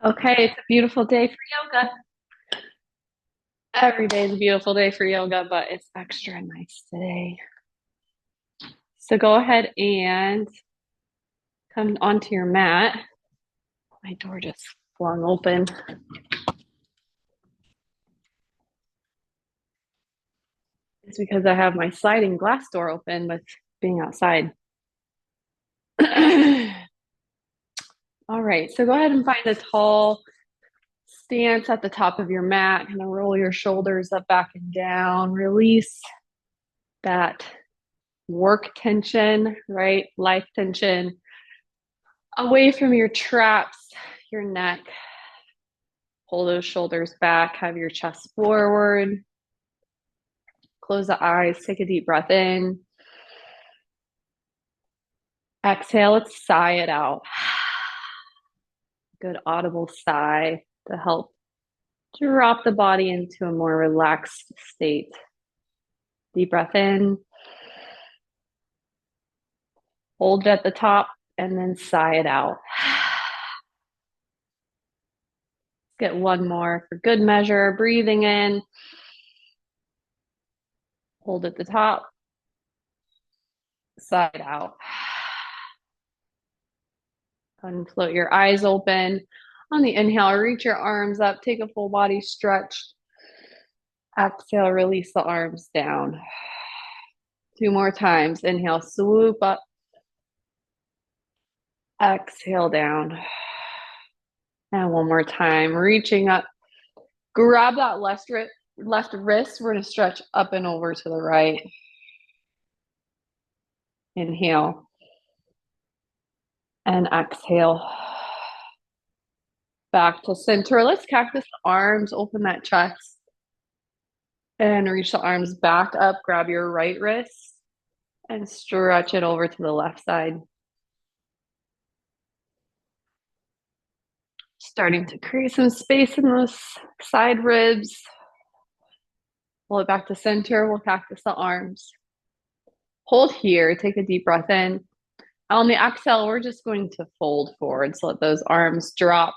Okay, it's a beautiful day for yoga. Every day is a beautiful day for yoga, but it's extra nice today. So go ahead and come onto your mat. My door just flung open. It's because I have my sliding glass door open with being outside. All right, so go ahead and find a tall stance at the top of your mat. Kind of roll your shoulders up, back, and down. Release that work tension, right? Life tension away from your traps, your neck. Pull those shoulders back, have your chest forward. Close the eyes, take a deep breath in. Exhale, let's sigh it out. Good audible sigh to help drop the body into a more relaxed state. Deep breath in. Hold it at the top and then sigh it out. Get one more for good measure. Breathing in. Hold at the top. Sigh it out. And float your eyes open. On the inhale, reach your arms up, take a full body stretch. Exhale, release the arms down. Two more times. Inhale, swoop up. Exhale down. And one more time, reaching up. Grab that left wrist. We're going to stretch up and over to the right. Inhale. And exhale. Back to center. Let's cactus the arms, open that chest. And reach the arms back up. Grab your right wrist and stretch it over to the left side. Starting to create some space in those side ribs. Pull it back to center. We'll cactus the arms. Hold here. Take a deep breath in. On the exhale, we're just going to fold forward. So let those arms drop.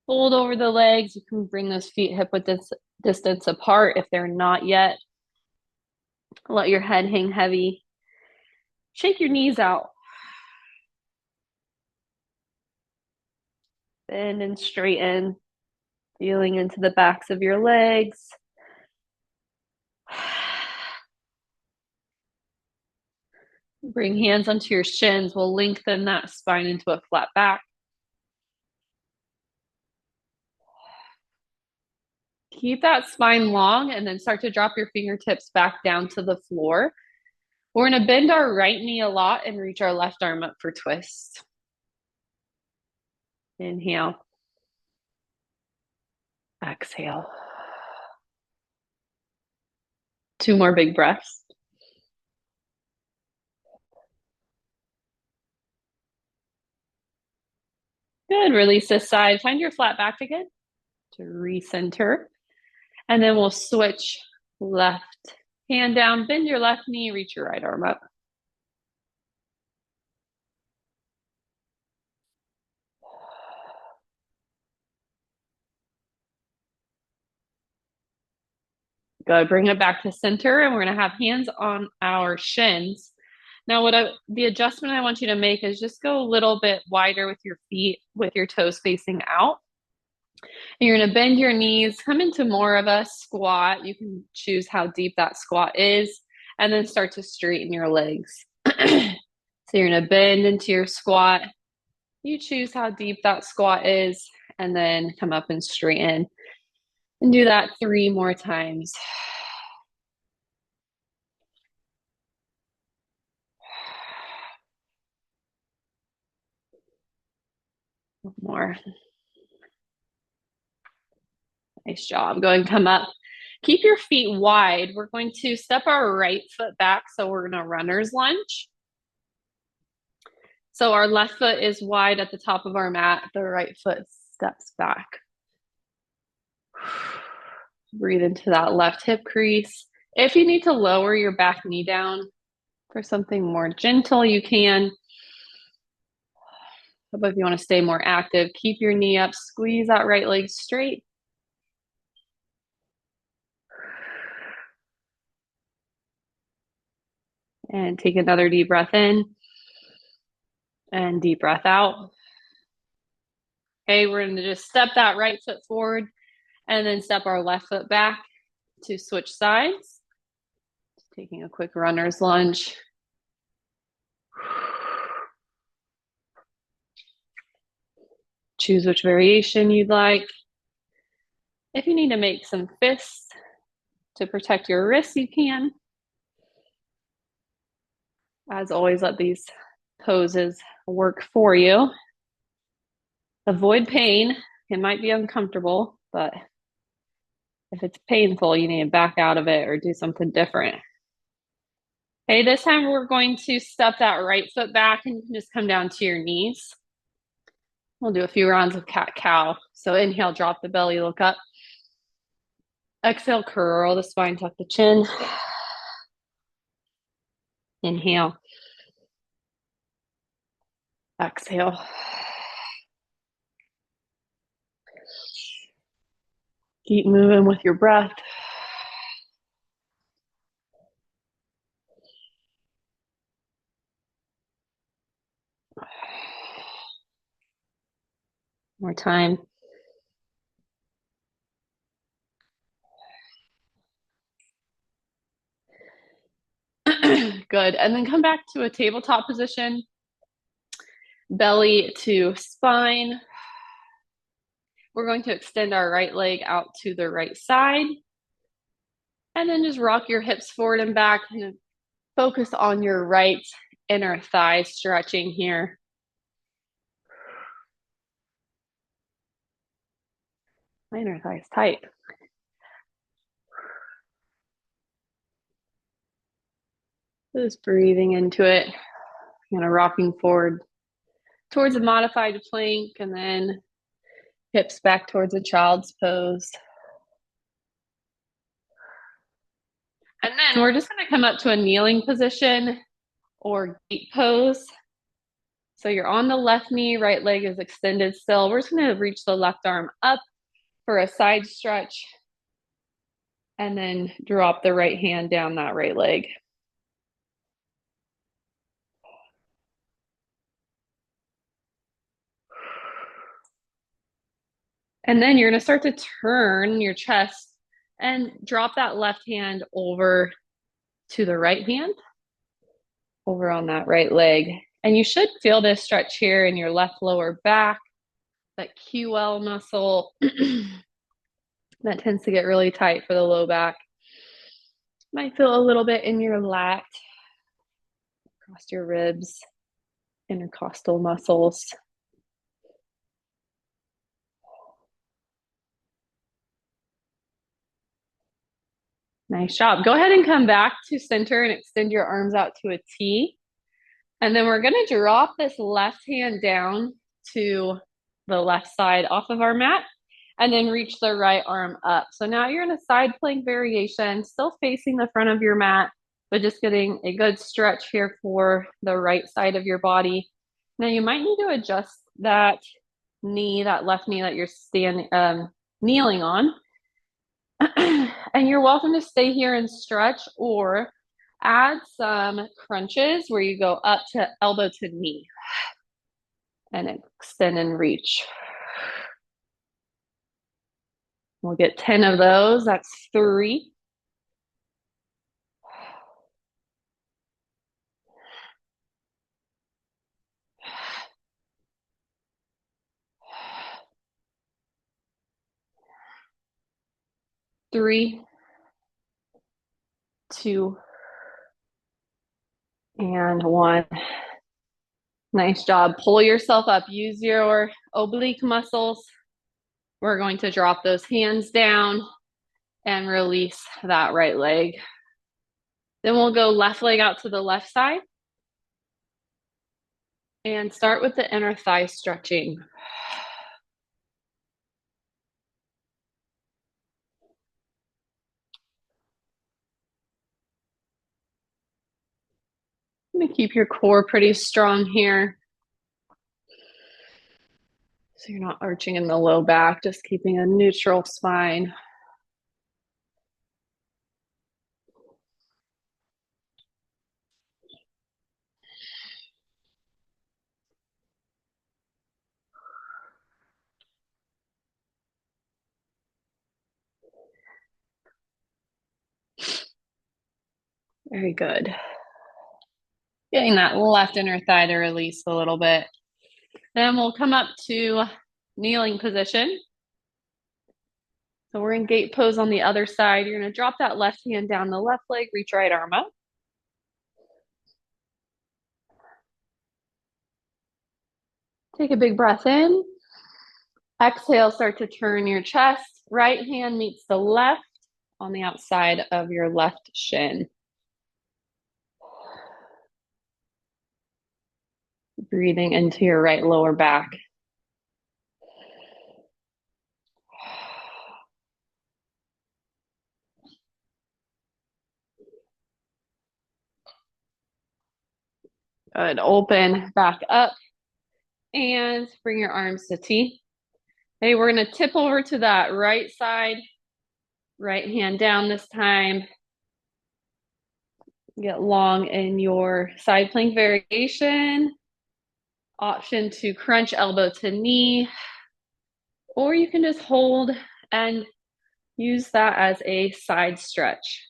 Fold over the legs. You can bring those feet hip width distance apart if they're not yet. Let your head hang heavy. Shake your knees out. Bend and straighten. Feeling into the backs of your legs. Bring hands onto your shins. We'll lengthen that spine into a flat back. Keep that spine long and then start to drop your fingertips back down to the floor. We're going to bend our right knee a lot and reach our left arm up for twist. Inhale. Exhale. Two more big breaths. Good. Release this side. Find your flat back again to recenter. And then we'll switch left hand down, bend your left knee, reach your right arm up. Good. Bring it back to center, and we're going to have hands on our shins. Now, the adjustment I want you to make is just go a little bit wider with your feet, with your toes facing out. And you're going to bend your knees, come into more of a squat. You can choose how deep that squat is, and then start to straighten your legs. So you're going to bend into your squat. You choose how deep that squat is, and then come up and straighten. And do that 3 more times. One more. Nice job. Go ahead and come up. Keep your feet wide. We're going to step our right foot back. So we're going to runner's lunge. So our left foot is wide at the top of our mat. The right foot steps back. Breathe into that left hip crease. If you need to lower your back knee down for something more gentle, you can. How about if you want to stay more active, keep your knee up, squeeze that right leg straight. And take another deep breath in and deep breath out. Okay, we're going to just step that right foot forward and then step our left foot back to switch sides. Just taking a quick runner's lunge. Choose which variation you'd like. If you need to make some fists to protect your wrists, you can. As always, let these poses work for you. Avoid pain. It might be uncomfortable, but if it's painful, you need to back out of it or do something different. Okay, this time we're going to step that right foot back and you can just come down to your knees. We'll do a few rounds of cat-cow. So inhale, drop the belly, look up. Exhale, curl the spine, tuck the chin. Inhale. Exhale. Keep moving with your breath. More time. Good. And then come back to a tabletop position. Belly to spine. We're going to extend our right leg out to the right side. And then just rock your hips forward and back and focus on your right inner thigh stretching here. My inner thigh is tight. Just breathing into it. Kind of rocking forward towards a modified plank and then hips back towards a child's pose. And then we're just going to come up to a kneeling position or gate pose. So you're on the left knee, right leg is extended still. We're just going to reach the left arm up for a side stretch and then drop the right hand down that right leg. And then you're going to start to turn your chest and drop that left hand over to the right hand, over on that right leg. And you should feel this stretch here in your left lower back, that QL muscle that tends to get really tight for the low back. Might feel a little bit in your lat, across your ribs, intercostal muscles. Nice job. Go ahead and come back to center and extend your arms out to a T. And then we're going to drop this left hand down to the left side off of our mat and then reach the right arm up. So now you're in a side plank variation, still facing the front of your mat, but just getting a good stretch here for the right side of your body. Now you might need to adjust that knee, that left knee that you're kneeling on. And you're welcome to stay here and stretch or add some crunches where you go up to elbow to knee and extend and reach. We'll get 10 of those. That's 3. Three, 2, and 1. Nice job. Pull yourself up. Use your oblique muscles. We're going to drop those hands down and release that right leg. Then we'll go left leg out to the left side and start with the inner thigh stretching. I'm gonna keep your core pretty strong here. So you're not arching in the low back, just keeping a neutral spine. Very good. Getting that left inner thigh to release a little bit. Then we'll come up to kneeling position. So we're in gate pose on the other side. You're going to drop that left hand down the left leg, reach right arm up. Take a big breath in. Exhale, start to turn your chest. Right hand meets the left on the outside of your left shin. Breathing into your right lower back. Good. Open back up and bring your arms to T. Okay, we're going to tip over to that right side. Right hand down this time. Get long in your side plank variation. Option to crunch elbow to knee, or you can just hold and use that as a side stretch.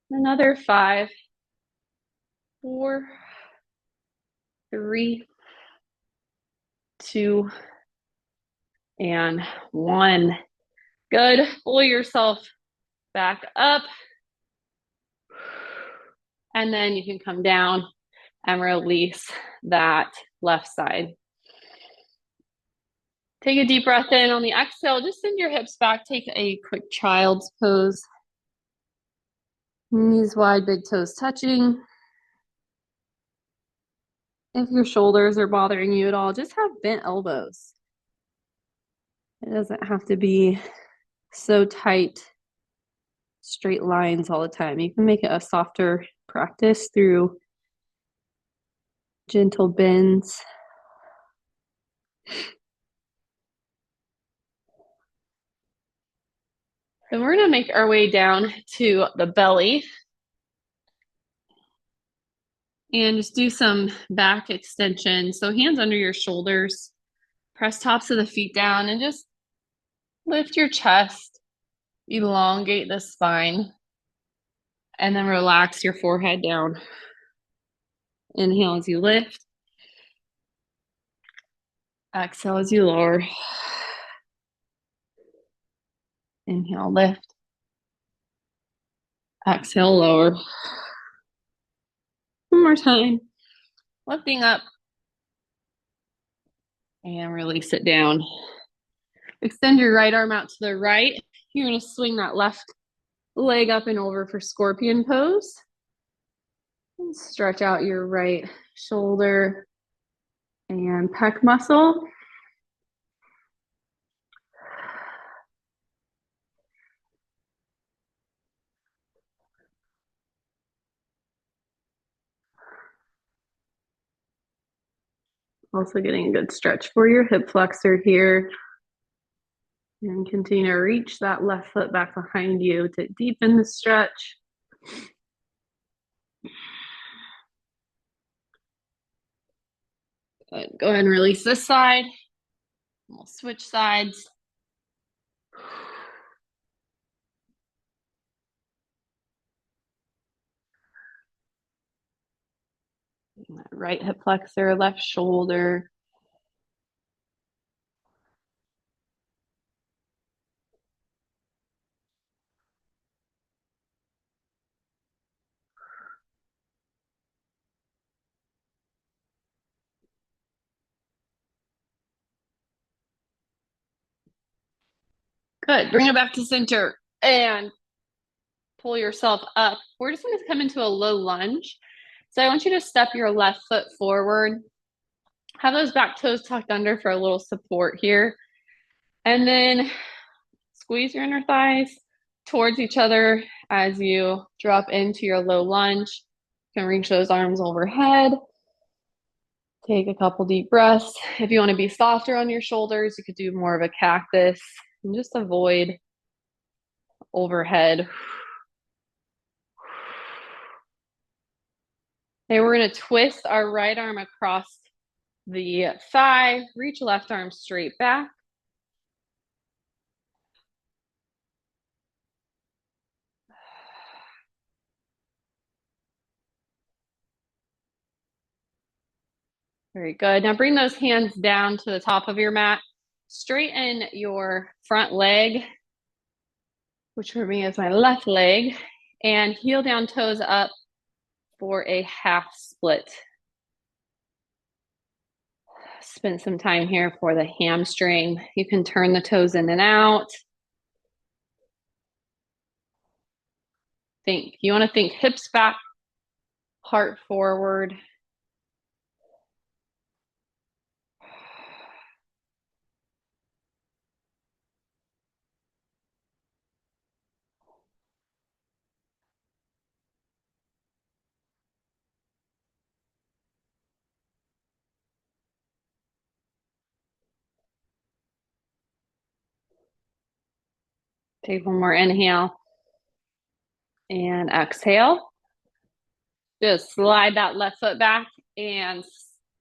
Another 5, 4, 3, 2, and 1. Good. Pull yourself back up. And then you can come down and release that left side. Take a deep breath in. On the exhale, just send your hips back. Take a quick child's pose. Knees wide, big toes touching. If your shoulders are bothering you at all, just have bent elbows. It doesn't have to be so tight, straight lines all the time. You can make it a softer practice through gentle bends. Then we're going to make our way down to the belly. And just do some back extension. So hands under your shoulders, press tops of the feet down, and just lift your chest, elongate the spine, and then relax your forehead down. Inhale as you lift. Exhale as you lower. Inhale, lift. Exhale, lower. One more time. Lifting up. And release it down. Extend your right arm out to the right. You're going to swing that left leg up and over for scorpion pose. And stretch out your right shoulder and pec muscle. Also getting a good stretch for your hip flexor here. And continue to reach that left foot back behind you to deepen the stretch. Good. Go ahead and release this side. We'll switch sides. Right hip flexor, left shoulder. Good. Bring it back to center and pull yourself up. We're just going to come into a low lunge. So I want you to step your left foot forward. Have those back toes tucked under for a little support here. And then squeeze your inner thighs towards each other As you drop into your low lunge, you can reach those arms overhead. Take a couple deep breaths. If you want to be softer on your shoulders, you could do more of a cactus and just avoid overhead. Okay, we're going to twist our right arm across the thigh, reach left arm straight back. Very good. Now bring those hands down to the top of your mat. Straighten your front leg, which for me is my left leg, and heel down, toes up for a half split. Spend some time here for the hamstring. You can turn the toes in and out. You want to think hips back, heart forward. Take one more inhale and exhale. Just slide that left foot back and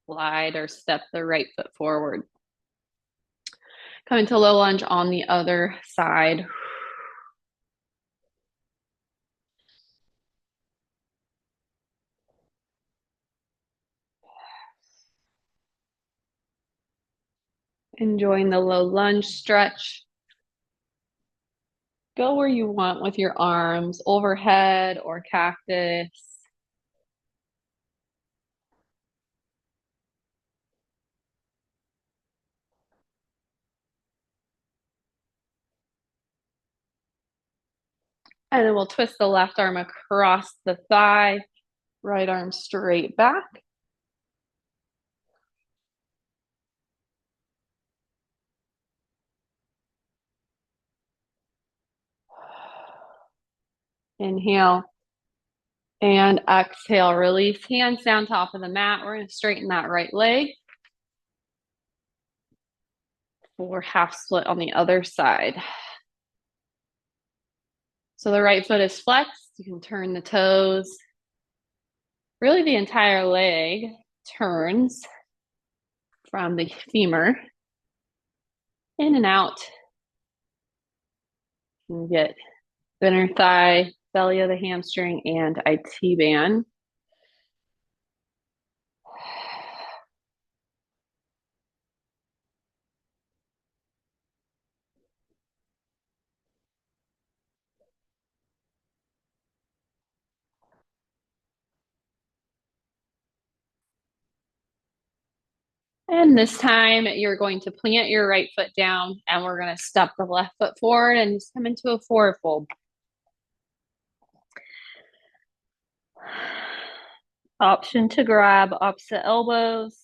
slide or step the right foot forward. Come into low lunge on the other side. Enjoying the low lunge stretch. Go where you want with your arms, overhead or cactus. And then we'll twist the left arm across the thigh, right arm straight back. Inhale and exhale, release hands down top of the mat. We're going to straighten that right leg for half split on the other side. So the right foot is flexed. You can turn the toes. Really the entire leg turns from the femur in and out. You can get the inner thigh, belly of the hamstring, and IT band. And this time you're going to plant your right foot down and we're going to step the left foot forward and just come into a forward fold. Option to grab opposite elbows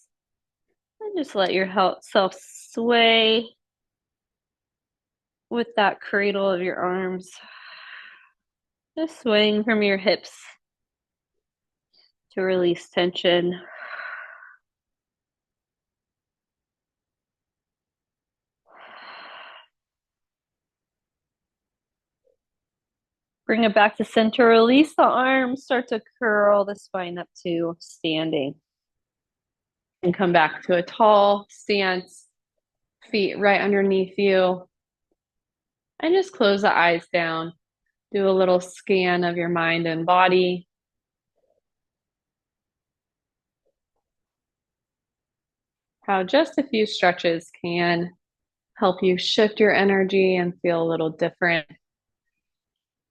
and just let yourself sway with that cradle of your arms. Just swaying from your hips to release tension. Bring it back to center. Release the arms. Start to curl the spine up to standing. And come back to a tall stance. Feet right underneath you. And just close the eyes down. Do a little scan of your mind and body. How just a few stretches can help you shift your energy and feel a little different,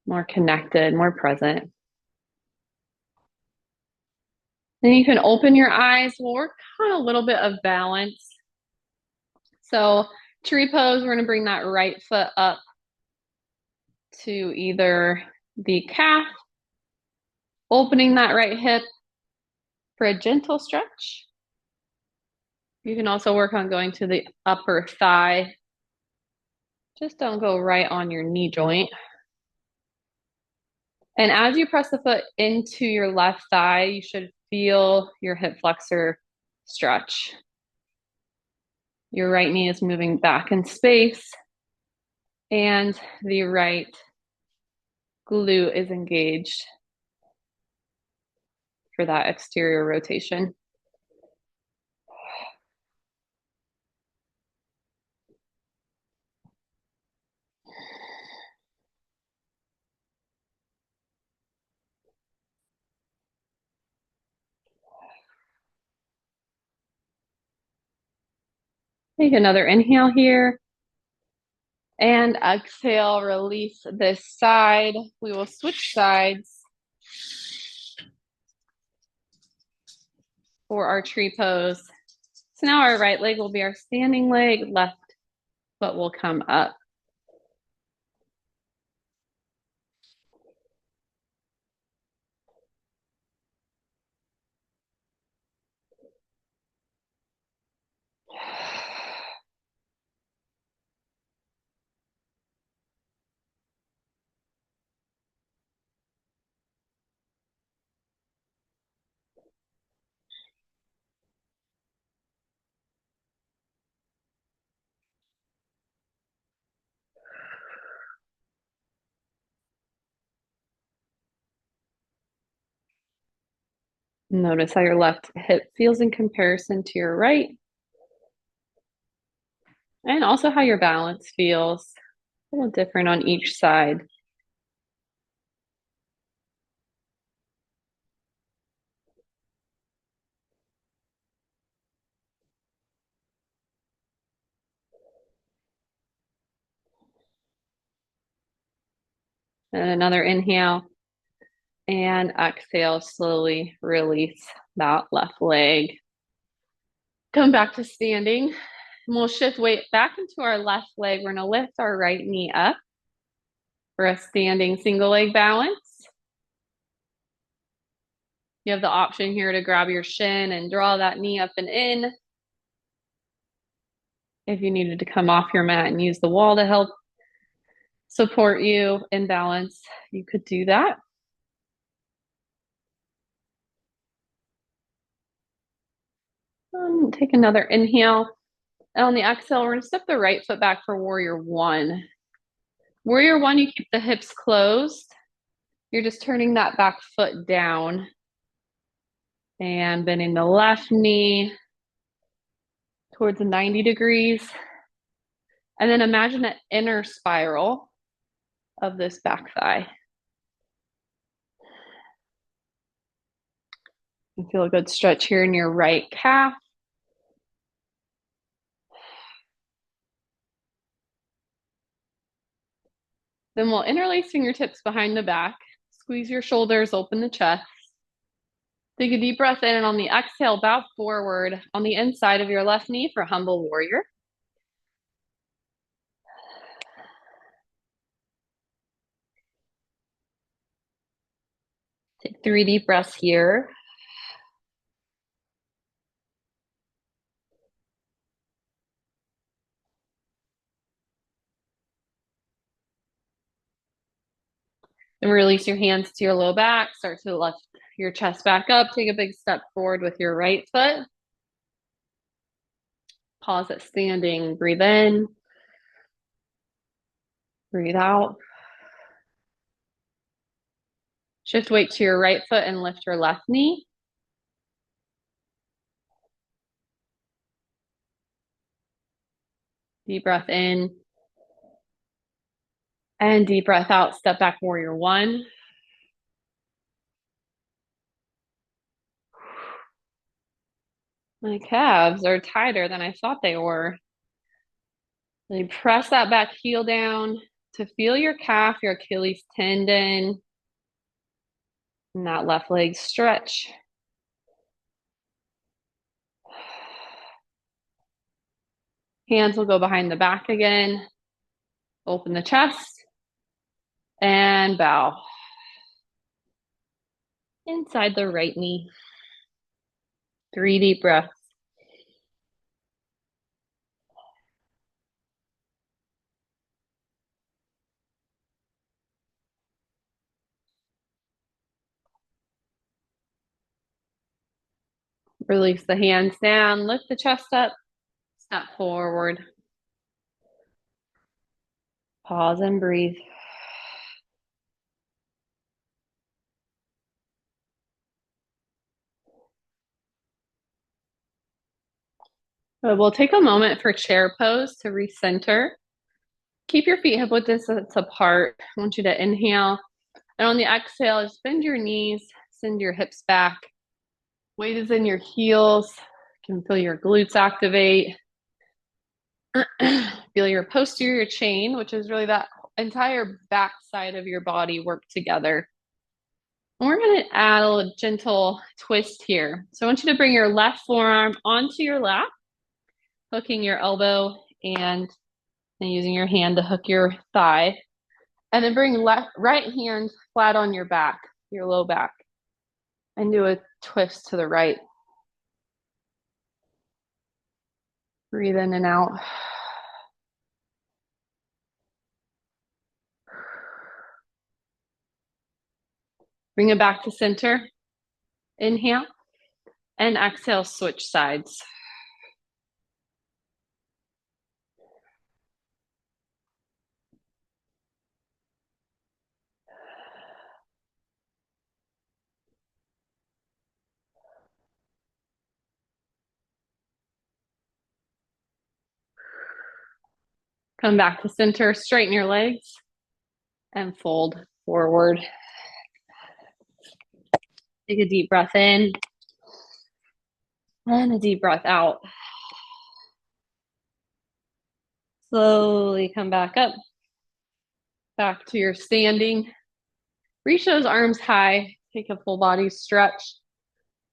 more connected, more present. Then you can open your eyes. We'll work on a little bit of balance. So tree pose, we're going to bring that right foot up to either the calf, opening that right hip for a gentle stretch. You can also work on going to the upper thigh. Just don't go right on your knee joint. And as you press the foot into your left thigh, you should feel your hip flexor stretch. Your right knee is moving back in space, and the right glute is engaged for that exterior rotation. Take another inhale here. And exhale, release this side. We will switch sides for our tree pose. So now our right leg will be our standing leg, left foot will come up. Notice how your left hip feels in comparison to your right. And also how your balance feels. A little different on each side. And another inhale. And exhale, slowly release that left leg. Come back to standing. And we'll shift weight back into our left leg. We're gonna lift our right knee up for a standing single leg balance. You have the option here to grab your shin and draw that knee up and in. If you needed to come off your mat and use the wall to help support you in balance, you could do that. Take another inhale. And on the exhale, we're gonna step the right foot back for warrior one. Warrior one, you keep the hips closed. You're just turning that back foot down and bending the left knee towards 90 degrees. And then imagine an inner spiral of this back thigh. You feel a good stretch here in your right calf. Then we'll interlace fingertips behind the back. Squeeze your shoulders, open the chest. Take a deep breath in, and on the exhale, bow forward on the inside of your left knee for humble warrior. Take 3 deep breaths here. Then release your hands to your low back. Start to lift your chest back up. Take a big step forward with your right foot. Pause at standing. Breathe in. Breathe out. Shift weight to your right foot and lift your left knee. Deep breath in. And deep breath out. Step back, warrior one. My calves are tighter than I thought they were. Really press that back heel down to feel your calf, your Achilles tendon, and that left leg stretch. Hands will go behind the back again. Open the chest and bow. Inside the right knee. 3 deep breaths. Release the hands down, lift the chest up, step forward. Pause and breathe. We'll take a moment for chair pose to recenter. Keep your feet hip width distance apart. I want you to inhale. And on the exhale, just bend your knees, send your hips back. Weight is in your heels. You can feel your glutes activate. Feel your posterior chain, which is really that entire back side of your body work together. And we're going to add a gentle twist here. So I want you to bring your left forearm onto your lap, hooking your elbow and using your hand to hook your thigh. And then bring right hand flat on your back, your low back, and do a twist to the right. Breathe in and out. Bring it back to center. Inhale and exhale, switch sides. Come back to center, straighten your legs and fold forward. Take a deep breath in and a deep breath out. Slowly come back up, back to your standing. Reach those arms high, take a full body stretch.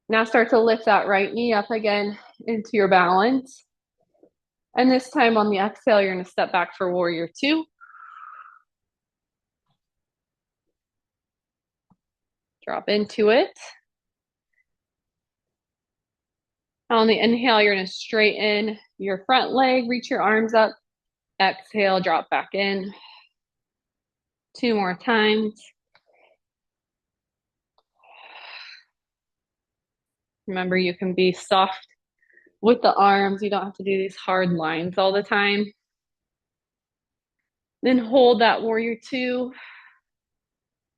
Now start to lift that right knee up again into your balance. And this time on the exhale, you're going to step back for warrior two. Drop into it. On the inhale, you're going to straighten your front leg, reach your arms up. Exhale, drop back in. Two more times. Remember, you can be soft with the arms. You don't have to do these hard lines all the time. Then hold that warrior two.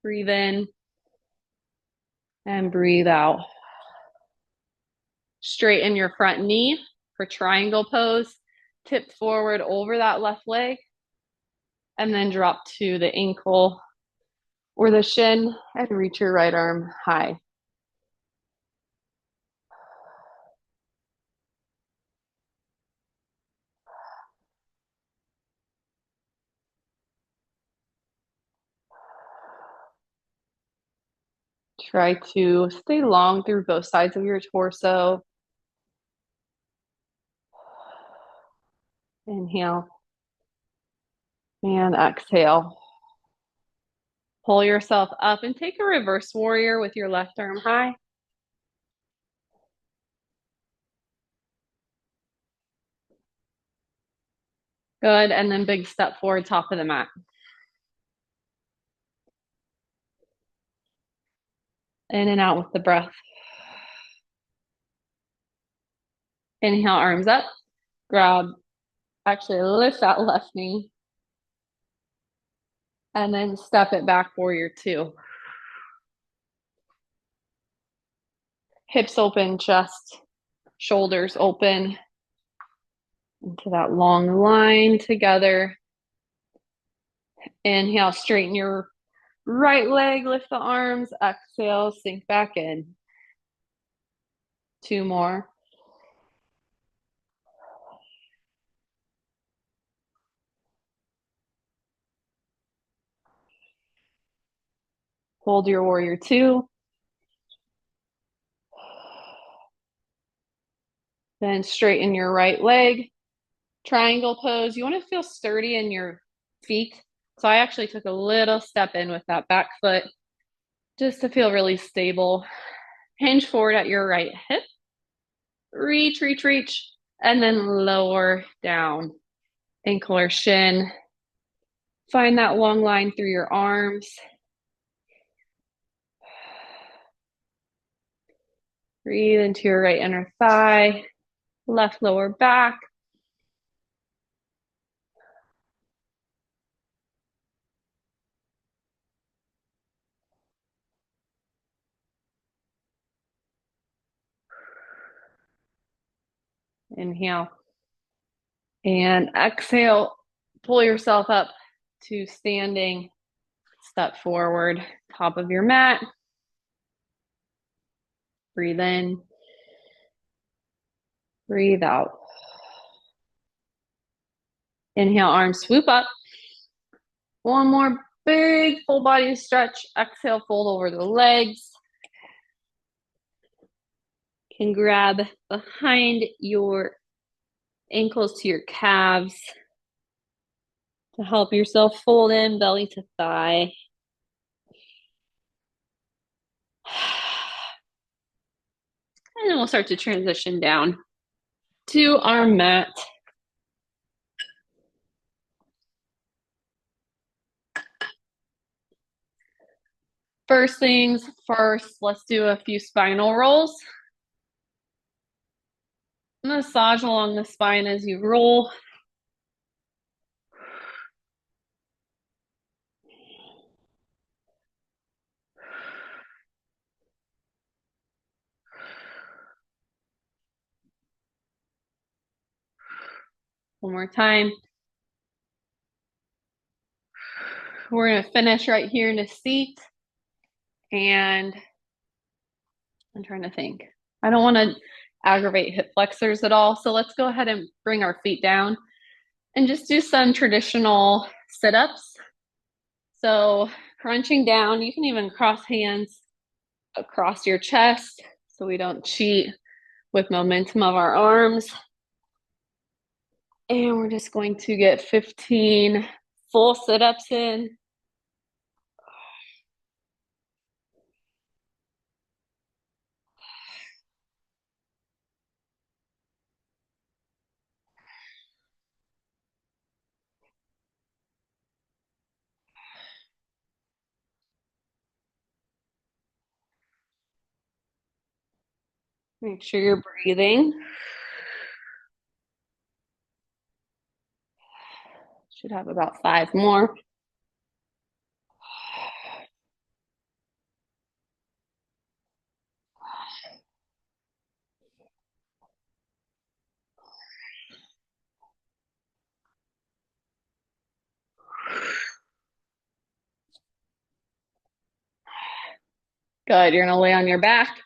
Breathe in and breathe out. Straighten your front knee for triangle pose. Tip forward over that left leg. And then drop to the ankle or the shin and reach your right arm high. Try to stay long through both sides of your torso. Inhale and exhale. Pull yourself up and take a reverse warrior with your left arm high. Good, and then big step forward, top of the mat. In and out with the breath. Inhale, arms up. Actually lift that left knee. And then step it back, warrior two. Hips open, chest, shoulders open. Into that long line together. Inhale, straighten your right leg, lift the arms. Exhale, sink back in. Two more. Hold your warrior two. Then straighten your right leg. Triangle pose. You want to feel sturdy in your feet. So I actually took a little step in with that back foot just to feel really stable. Hinge forward at your right hip. Reach, reach, reach. And then lower down. Ankle or shin. Find that long line through your arms. Breathe into your right inner thigh, left lower back. Inhale. And exhale, pull yourself up to standing, step forward, top of your mat. Breathe in, breathe out. Inhale, arms swoop up. One more big full body stretch. Exhale, fold over the legs. Can grab behind your ankles to your calves to help yourself fold in, belly to thigh. And then we'll start to transition down to our mat. First things first, let's do a few spinal rolls. Massage along the spine as you roll. One more time. We're going to finish right here in a seat. And I'm trying to think. I don't want to aggravate hip flexors at all. So let's go ahead and bring our feet down and just do some traditional sit-ups. So crunching down, you can even cross hands across your chest so we don't cheat with momentum of our arms. And we're just going to get 15 full sit-ups in. Make sure you're breathing. Should have about 5 more. Good. You're going to lay on your back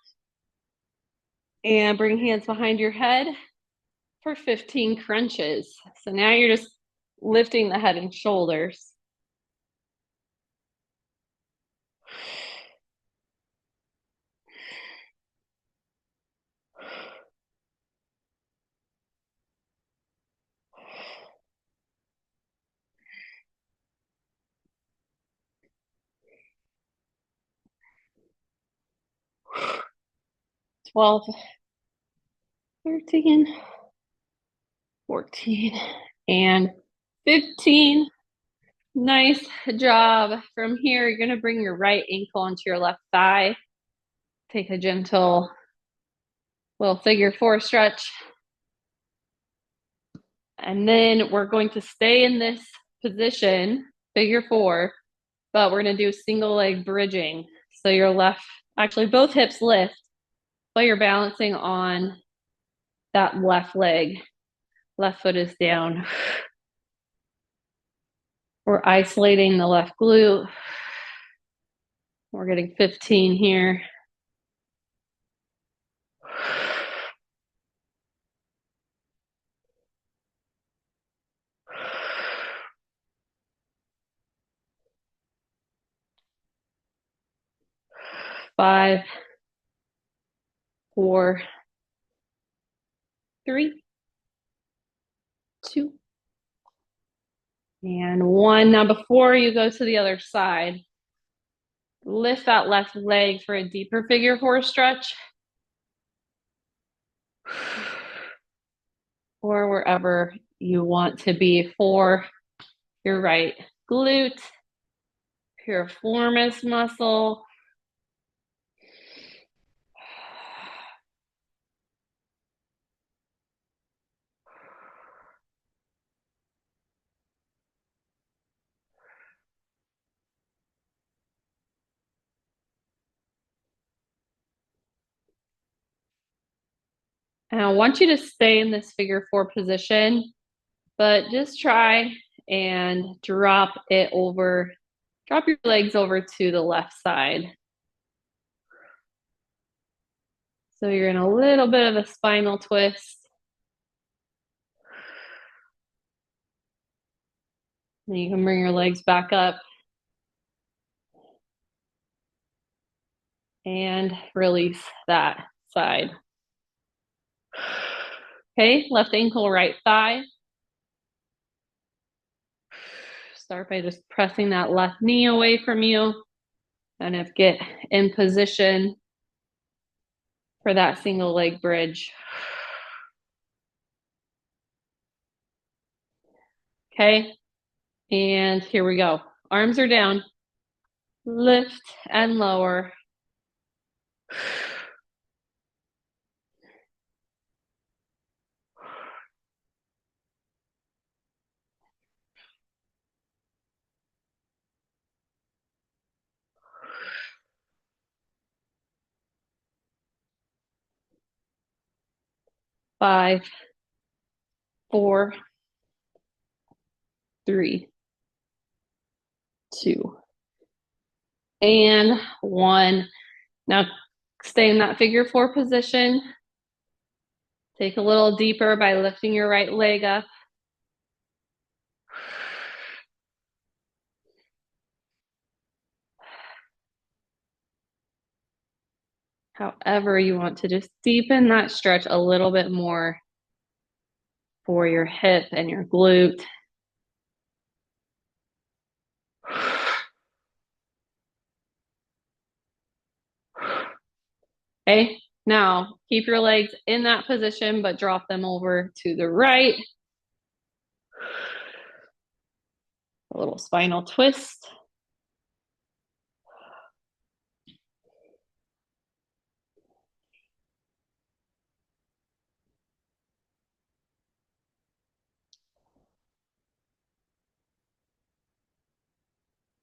and bring hands behind your head for 15 crunches. So now you're just lifting the head and shoulders. Twelve, 13, 14, and 15. Nice job. From here, you're going to bring your right ankle onto your left thigh. Take a gentle little figure 4 stretch. And then we're going to stay in this position, figure 4, but we're going to do single leg bridging. So your left, actually both hips lift, but you're balancing on that left leg. Left foot is down. We're isolating the left glute. We're getting 15 here. Five, 4, 3, 2, and 1. Now, before you go to the other side, lift that left leg for a deeper figure 4 stretch. Or wherever you want to be for your right glute, piriformis muscle. And I want you to stay in this figure four position, but just try and drop your legs over to the left side. So you're in a little bit of a spinal twist. And you can bring your legs back up and release that side. Okay, left ankle, right thigh. Start by just pressing that left knee away from you. And get in position for that single leg bridge. Okay, and here we go. Arms are down. Lift and lower. Five, four, three, two, and one. Now stay in that figure four position. Take a little deeper by lifting your right leg up. However you want to just deepen that stretch a little bit more for your hip and your glute. Okay, now keep your legs in that position, but drop them over to the right. A little spinal twist.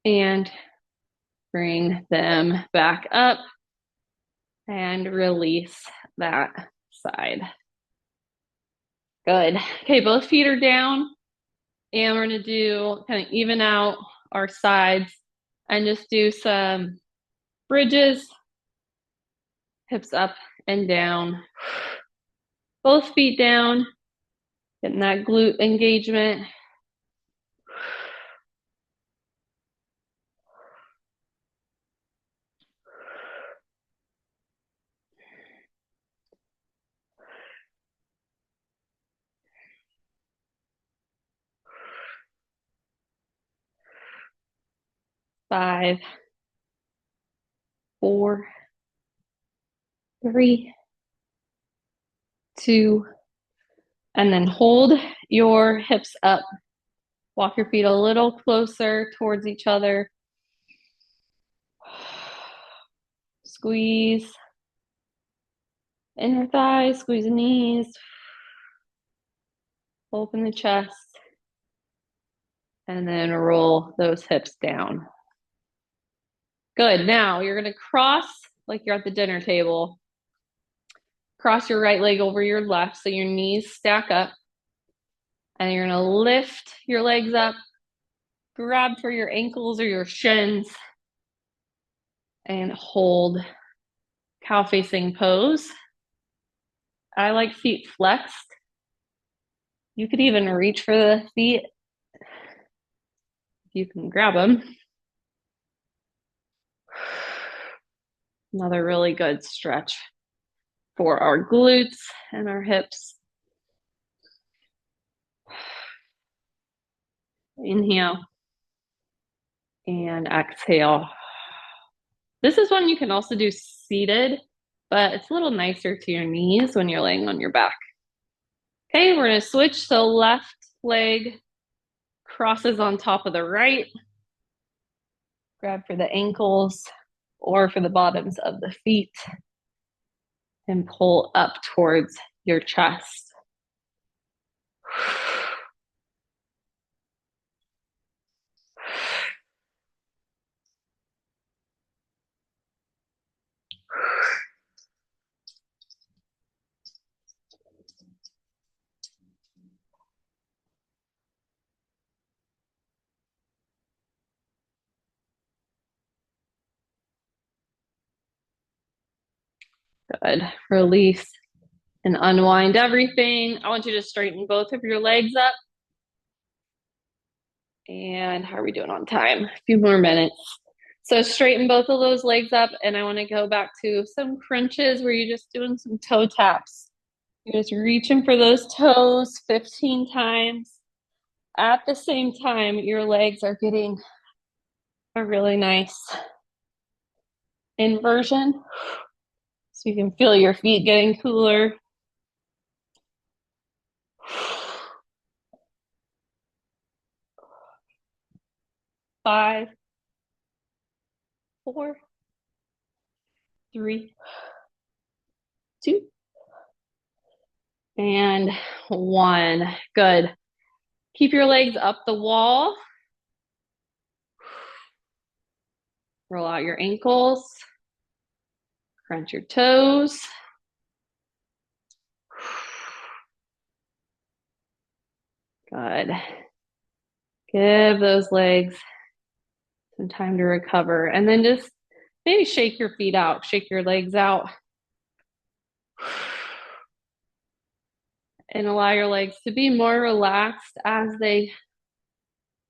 And bring them back up and release that side. Good. Okay, both feet are down. And we're gonna do kind of even out our sides and just do some bridges, hips up and down. Both feet down, getting that glute engagement. Five, four, three, two, and then hold your hips up. Walk your feet a little closer towards each other. Squeeze inner thighs, squeeze the knees. Open the chest. And then roll those hips down. Good. Now you're going to cross like you're at the dinner table. Cross your right leg over your left so your knees stack up. And you're going to lift your legs up, grab for your ankles or your shins, and hold cow facing pose. I like feet flexed. You could even reach for the feet if you can grab them. Another really good stretch for our glutes and our hips. Inhale and exhale. This is one you can also do seated, but it's a little nicer to your knees when you're laying on your back. Okay, we're gonna switch. So left leg crosses on top of the right. Grab for the ankles or for the bottoms of the feet and pull up towards your chest. Good. Release and unwind everything. I want you to straighten both of your legs up. And how are we doing on time? A few more minutes. So straighten both of those legs up, and I want to go back to some crunches where you're just doing some toe taps. You're just reaching for those toes 15 times. At the same time, your legs are getting a really nice inversion. So you can feel your feet getting cooler. 5, 4, 3, 2, and 1. Good. Keep your legs up the wall. Roll out your ankles. Crunch your toes. Good. Give those legs some time to recover. And then just maybe shake your feet out, shake your legs out. And allow your legs to be more relaxed as they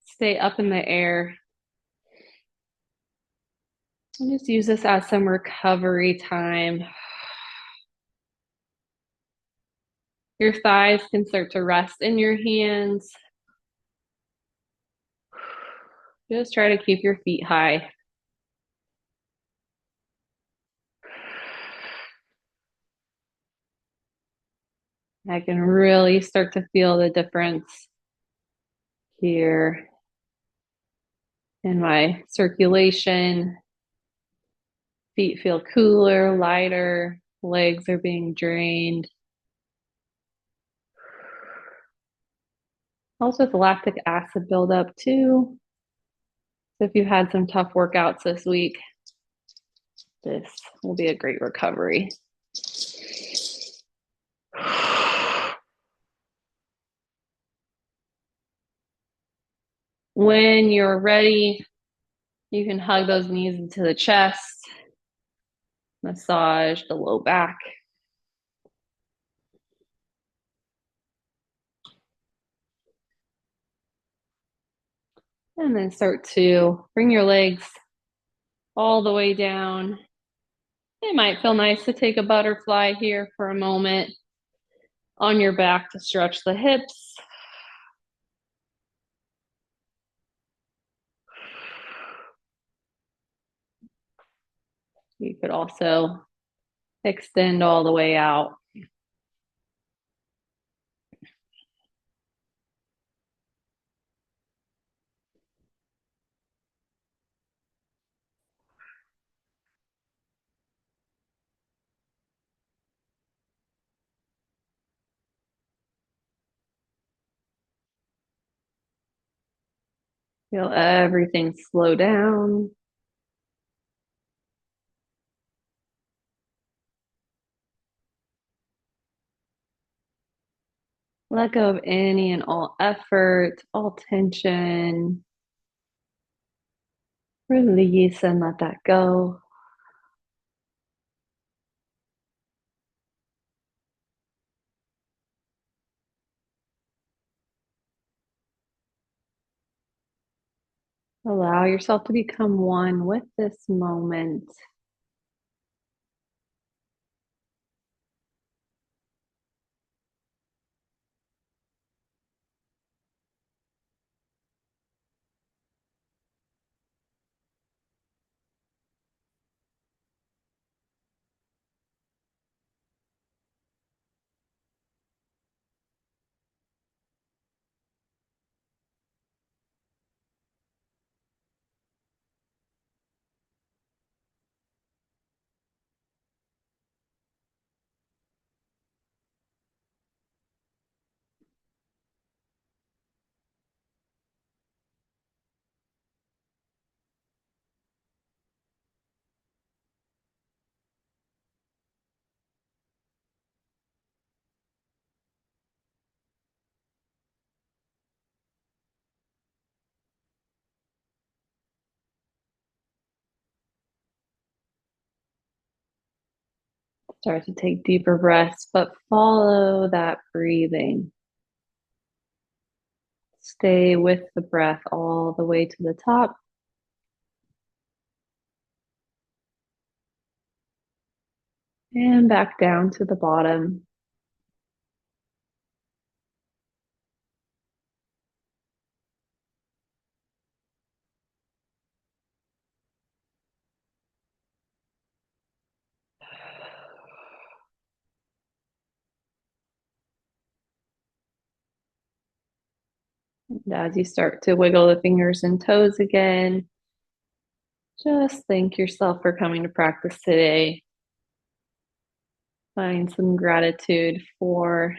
stay up in the air. And just use this as some recovery time. Your thighs can start to rest in your hands. Just try to keep your feet high. I can really start to feel the difference here in my circulation. Feet feel cooler, lighter, legs are being drained. Also with lactic acid buildup too. So if you've had some tough workouts this week, this will be a great recovery. When you're ready, you can hug those knees into the chest, massage the low back. And then start to bring your legs all the way down. It might feel nice to take a butterfly here for a moment on your back to stretch the hips. You could also extend all the way out. Feel everything slow down. Let go of any and all effort, all tension. Release and let that go. Allow yourself to become one with this moment. Start to take deeper breaths, but follow that breathing. Stay with the breath all the way to the top. And back down to the bottom. And as you start to wiggle the fingers and toes again, just thank yourself for coming to practice today. Find some gratitude for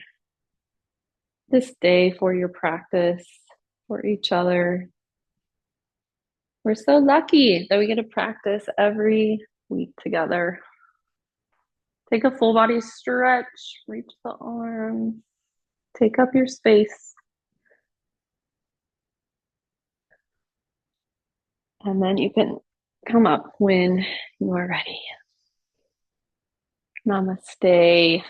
this day, for your practice, for each other. We're so lucky that we get to practice every week together. Take a full body stretch, reach the arms, take up your space. And then you can come up when you are ready. Namaste.